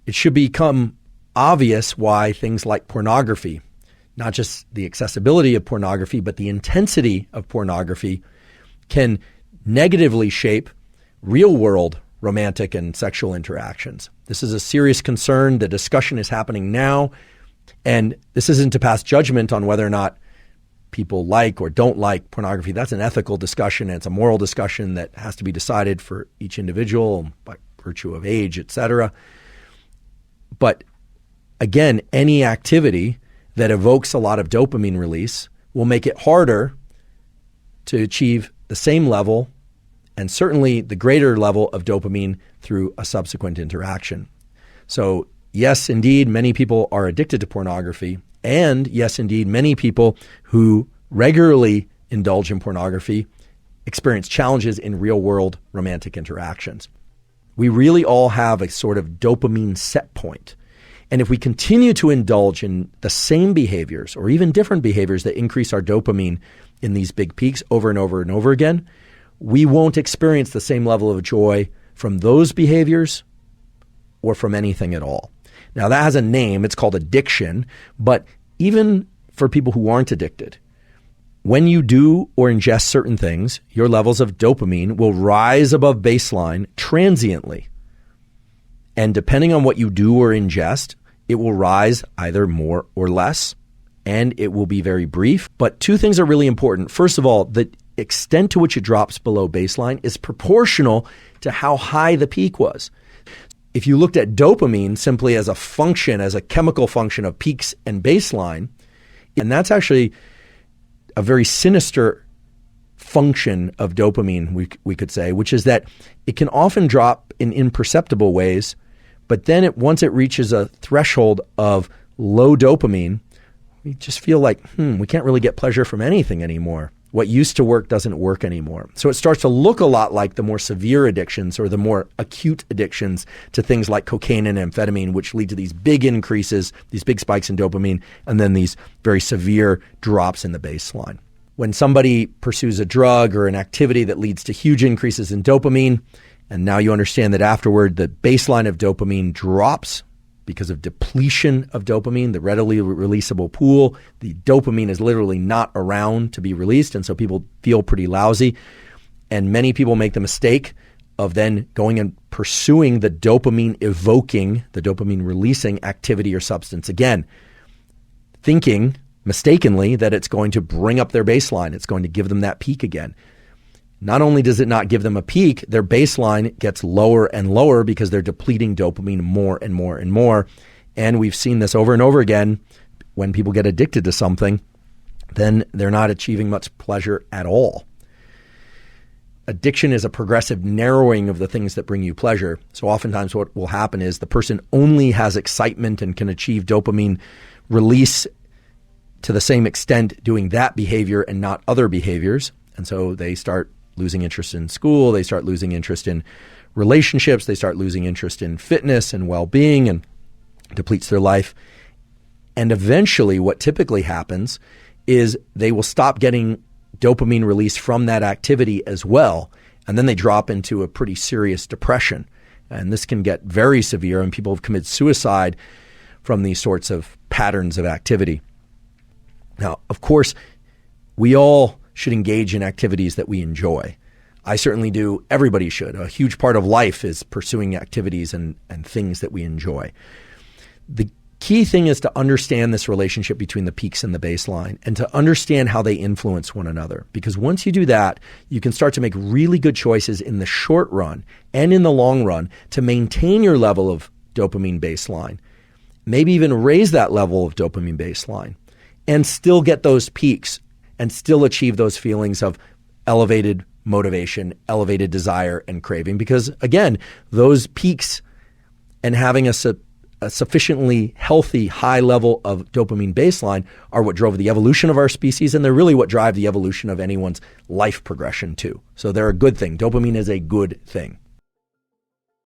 it should become obvious why things like pornography, not just the accessibility of pornography, but the intensity of pornography, can negatively shape real-world romantic and sexual interactions. This is a serious concern. The discussion is happening now, and this isn't to pass judgment on whether or not people like or don't like pornography. That's an ethical discussion, and it's a moral discussion that has to be decided for each individual by virtue of age, etc. But again, any activity that evokes a lot of dopamine release will make it harder to achieve the same level and certainly the greater level of dopamine through a subsequent interaction. So yes, indeed, many people are addicted to pornography. And yes, indeed, many people who regularly indulge in pornography experience challenges in real-world romantic interactions. We really all have a sort of dopamine set point. And if we continue to indulge in the same behaviors or even different behaviors that increase our dopamine in these big peaks over and over and over again, we won't experience the same level of joy from those behaviors or from anything at all. Now, that has a name. It's called addiction. But even for people who aren't addicted, when you do or ingest certain things, your levels of dopamine will rise above baseline transiently. And depending on what you do or ingest, it will rise either more or less, and it will be very brief. But two things are really important. First of all, the extent to which it drops below baseline is proportional to how high the peak was. If you looked at dopamine simply as a function, as a chemical function of peaks and baseline, and that's actually a very sinister function of dopamine, we could say, which is that it can often drop in imperceptible ways, but then once it reaches a threshold of low dopamine, we just feel like, we can't really get pleasure from anything anymore. What used to work doesn't work anymore. So it starts to look a lot like the more severe addictions or the more acute addictions to things like cocaine and amphetamine, which lead to these big increases, these big spikes in dopamine, and then these very severe drops in the baseline. When somebody pursues a drug or an activity that leads to huge increases in dopamine, and now you understand that afterward the baseline of dopamine drops because of depletion of dopamine, the readily releasable pool, the dopamine is literally not around to be released, and so people feel pretty lousy. And many people make the mistake of then going and pursuing the dopamine evoking, the dopamine releasing activity or substance again, thinking mistakenly that it's going to bring up their baseline, it's going to give them that peak again. Not only does it not give them a peak, their baseline gets lower and lower because they're depleting dopamine more and more and more. And we've seen this over and over again. When people get addicted to something, then they're not achieving much pleasure at all. Addiction is a progressive narrowing of the things that bring you pleasure. So oftentimes what will happen is the person only has excitement and can achieve dopamine release to the same extent doing that behavior and not other behaviors. And so they start losing interest in school, they start losing interest in relationships, they start losing interest in fitness and well-being, and depletes their life. And eventually what typically happens is they will stop getting dopamine release from that activity as well, and then they drop into a pretty serious depression. And this can get very severe, and people have committed suicide from these sorts of patterns of activity. Now, of course, we all should engage in activities that we enjoy. I certainly do. Everybody should. A huge part of life is pursuing activities and things that we enjoy. The key thing is to understand this relationship between the peaks and the baseline and to understand how they influence one another. Because once you do that, you can start to make really good choices in the short run and in the long run to maintain your level of dopamine baseline, maybe even raise that level of dopamine baseline, and still get those peaks and still achieve those feelings of elevated motivation, elevated desire, and craving. Because again, those peaks and having a sufficiently healthy high level of dopamine baseline are what drove the evolution of our species, and they're really what drive the evolution of anyone's life progression too. So they're a good thing. Dopamine is a good thing.